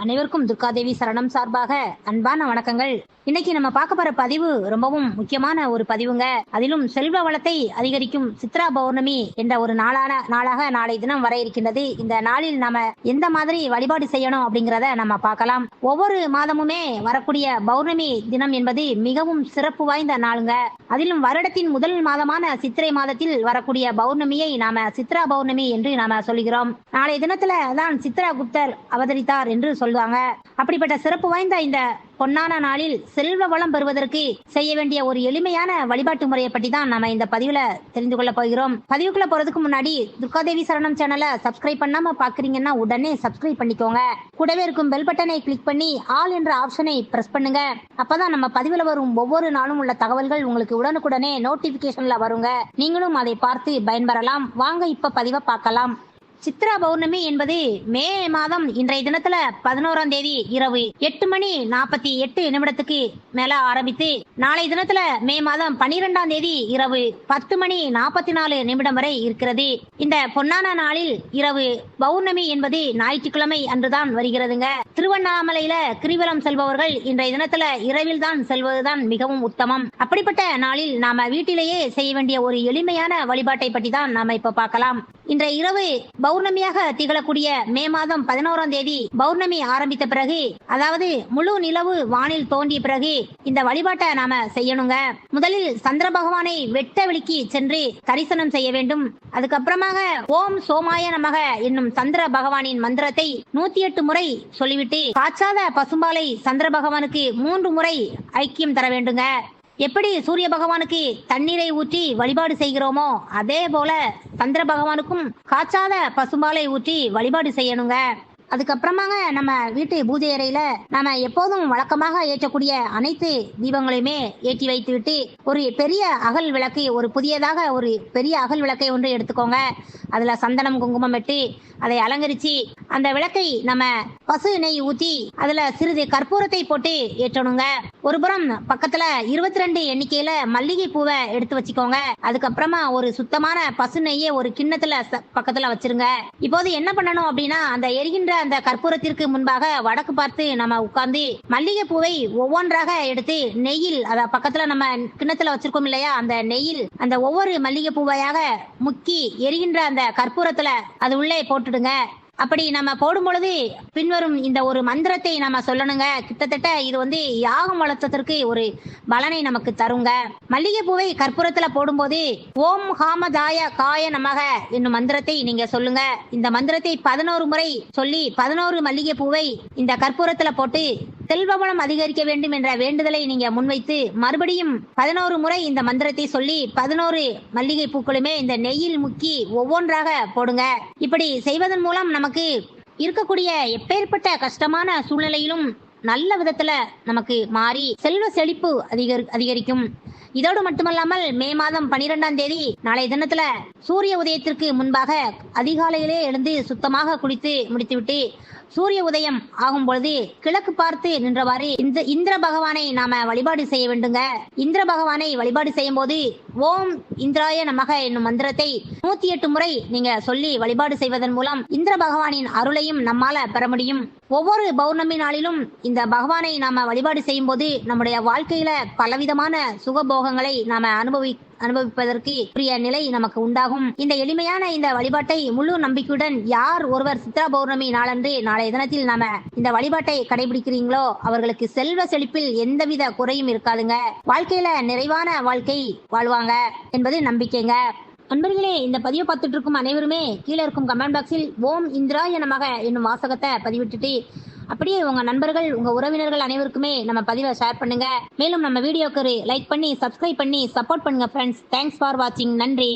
அனைவருக்கும் துர்காதேவி சரணம் சார்பாக அன்பான வணக்கங்கள். இன்னைக்கு நம்ம பார்க்க போற பதிவு ரொம்பவும் முக்கியமான ஒரு பதிவுங்க. அதிலும் செல்வ வளத்தை அதிகரிக்கும் சித்ரா பௌர்ணமி என்ற ஒரு நாளாக நாளை தினம் வர இருக்கின்றது. இந்த நாளில் நாம எந்த மாதிரி வழிபாடு செய்யணும் அப்படிங்கிறத நம்ம பார்க்கலாம். ஒவ்வொரு மாதமுமே வரக்கூடிய பௌர்ணமி தினம் என்பது மிகவும் சிறப்பு வாய்ந்த நாளுங்க. அதிலும் வருடத்தின் முதல் மாதமான சித்திரை மாதத்தில் வரக்கூடிய பௌர்ணமியை நாம சித்ரா பௌர்ணமி என்று நாம சொல்கிறோம். நாளைய தினத்துல தான் சித்ரா குப்தர் அவதரித்தார் என்று சொல்லுவாங்க. அப்படிப்பட்ட சிறப்பு வாய்ந்த இந்த பொன்னான நாளில் செல்வ வளம் பெறுவதற்கு செய்ய வேண்டிய ஒரு எளிமையான வழிபாட்டு முறையை பற்றி தான் நம்ம இந்த பதிவுல தெரிந்து கொள்ள போகிறோம். பதிவுக்குள்ள போறதுக்கு முன்னாடி துர்காதேவி சரணம் சேனலை சப்ஸ்கிரைப் பண்ணாம பாக்குறீங்கன்னா உடனே சப்ஸ்கிரைப் பண்ணிக்கோங்க. கூடவே இருக்கும் பெல் பட்டனை கிளிக் பண்ணி ஆல் என்ற ஆப்ஷனை பிரஸ் பண்ணுங்க. அப்பதான் நம்ம பதிவுல வரும் ஒவ்வொரு நாளும் உள்ள தகவல்கள் உங்களுக்கு உடனுக்குடனே நோட்டிபிகேஷன்ல வருங்க. நீங்களும் அதை பார்த்து பயன்பெறலாம். வாங்க இப்ப பதிவை பார்க்கலாம். சித்ரா பௌர்ணமி என்பது மே மாதம் இன்றைய தினத்துல 11ஆம் தேதி இரவு 8:48 மேல ஆரம்பித்து நாளை தினத்துல மே மாதம் 12ஆம் தேதி இரவு 10:44 வரை இருக்கிறது. இந்த பொன்னான நாளில் இரவு பௌர்ணமி என்பது ஞாயிற்றுக்கிழமை அன்றுதான் வருகிறதுங்க. திருவண்ணாமலையில கிரிவலம் செல்பவர்கள் இன்றைய தினத்துல இரவில் தான் செல்வதுதான் மிகவும் உத்தமம். அப்படிப்பட்ட நாளில் நாம வீட்டிலேயே செய்ய வேண்டிய ஒரு எளிமையான வழிபாட்டை பற்றி தான் நாம இப்ப பார்க்கலாம். இன்றைய இரவு பௌர்ணமியாக திகழக்கூடிய மே மாதம் 11ஆம் தேதி பௌர்ணமி ஆரம்பித்த பிறகு, அதாவது முழு நிலவு வானில் தோன்றிய பிறகு இந்த வழிபாட்டை நாம செய்யணுங்க. முதலில் சந்திர பகவானை வெட்ட வெளிக்கு சென்று தரிசனம் செய்ய வேண்டும். அதுக்கப்புறமாக ஓம் சோமாய நமக என்னும் சந்திர பகவானின் மந்திரத்தை 108 முறை சொல்லிவிட்டு காய்ச்சாத பசும்பாலை சந்திர பகவானுக்கு 3 முறை ஐக்கியம் தர வேண்டுங்க. எப்படி சூரிய பகவானுக்கு தண்ணீரை ஊற்றி வழிபாடு செய்கிறோமோ அதே போல சந்திர பகவானுக்கும் காய்ச்சாத பசும்பாலை ஊற்றி வழிபாடு செய்யணுங்க. அதுக்கப்புறமாக நம்ம வீட்டு பூஜை அறையில நாம எப்போதும் வழக்கமாக ஏற்றக்கூடிய அனைத்து தீபங்களையுமே ஏற்றி வைத்து விட்டு ஒரு பெரிய அகல் விளக்கு, ஒரு புதியதாக ஒரு பெரிய அகல் விளக்கை ஒன்று எடுத்துக்கோங்க. அதுல சந்தனம் குங்குமம் வெட்டி அதை அலங்கரிச்சு அந்த விளக்கை நம்ம பசு நெய் ஊற்றி அதுல சிறிது கற்பூரத்தை போட்டு ஏற்றணுங்க. ஒரு புறம் பக்கத்துல 22 எண்ணிக்கையில மல்லிகை பூவை எடுத்து வச்சுக்கோங்க. அதுக்கப்புறமா ஒரு சுத்தமான பசு நெய்யை ஒரு கிண்ணத்துல பக்கத்துல வச்சிருங்க. இப்போது என்ன பண்ணணும் அப்படின்னா, அந்த எரிகின்ற அந்த கற்பூரத்திற்கு முன்பாக வடக்கு பார்த்து நம்ம உட்கார்ந்து மல்லிகை பூவை ஒவ்வொன்றாக எடுத்து நெய்யில், அத பக்கத்துல நம்ம கிண்ணத்துல வச்சிருக்கோம் இல்லையா, அந்த நெய்யில் அந்த ஒவ்வொரு மல்லிகை பூவையாக முக்கி எரிகின்ற அந்த கற்பூரத்துல அது உள்ளே போட்டுடுங்க. அப்படி நம்ம போடும் பொழுது பின்வரும் இந்த ஒரு மந்திரத்தை நம்ம சொல்லணுங்க. கிட்டத்தட்ட இது யாகம் வளர்த்ததற்கு ஒரு பலனை நமக்கு தருங்க. மல்லிகை பூவை கற்பூரத்துல போடும்போது ஓம் ஹாமதாய காய நமக என்னும் மந்திரத்தை நீங்க சொல்லுங்க. இந்த மந்திரத்தை 11 முறை சொல்லி 11 மல்லிகை பூவை இந்த கற்பூரத்துல போட்டு செல்வவளம் அதிகரிக்க வேண்டும் என்ற வேண்டுதலை நீங்க முன்வைத்து மறுபடியும் 11 முறை இந்த மந்திரத்தை சொல்லி 11 மல்லிகை பூக்களுமே இந்த நெய்யில் முக்கி ஒவ்வொன்றாக போடுங்க. இப்படி செய்வதன் மூலம் நமக்கு இருக்கக்கூடிய எப்பேற்பட்ட கஷ்டமான சூழ்நிலையிலும் நல்ல விதத்துல நமக்கு மாறி செல்வ செழிப்பு அதிகரிக்கும். இதோடு மட்டுமல்லாமல் மே மாதம் 12ஆம் தேதி நாளைய தினத்துல சூரிய உதயத்திற்கு முன்பாக அதிகாலையிலே எழுந்து சுத்தமாக குளித்து முடித்துவிட்டு சூரிய உதயம் ஆகும் பொழுது கிழக்கு பார்த்து நின்றவாறு இந்திர பகவானை நாம வழிபாடு செய்ய வேண்டுங்க. இந்திர பகவானை வழிபாடு செய்யும் போது ஓம் இந்திராய நமக என்னும் மந்திரத்தை 108 முறை நீங்க சொல்லி வழிபாடு செய்வதன் மூலம் இந்திர பகவானின் அருளையும் நம்மால பெற முடியும். ஒவ்வொரு பௌர்ணமி நாளிலும் இந்த பகவானை நாம வழிபாடு செய்யும் போது நம்முடைய வாழ்க்கையில பலவிதமான சுகபோகங்களை நாம அனுபவிப்பதற்கு உரிய நிலை நமக்கு உண்டாகும். இந்த எளிமையான இந்த வழிபாட்டை முழு நம்பிக்கையுடன் யார் ஒருவர் சித்ரா பௌர்ணமி நாளன்று நாளைய தினத்தில் நாம இந்த வழிபாட்டை கடைபிடிக்கிறீங்களோ அவர்களுக்கு செல்வ செழிப்பில் எந்தவித குறையும் இருக்காதுங்க. வாழ்க்கையில நிறைவான வாழ்க்கை வாழ்வாங்க என்பது நம்பிக்கைங்க. நண்பர்களே, இந்த பதிவை பார்த்துட்டு இருக்கும் அனைவருமே கீழே இருக்கும் கமெண்ட் பாக்ஸில் ஓம் இந்திராய நமக என்னும் வாசகத்தை பதிவிட்டுட்டு அப்படியே உங்க நண்பர்கள், உங்க உறவினர்கள் அனைவருக்குமே நம்ம பதிவை ஷேர் பண்ணுங்க. மேலும் நம்ம வீடியோக்கு லைக் பண்ணி சப்ஸ்கிரைப் பண்ணி சப்போர்ட் பண்ணுங்க ஃப்ரெண்ட்ஸ். தேங்க்ஸ் ஃபார் வாட்சிங். நன்றி.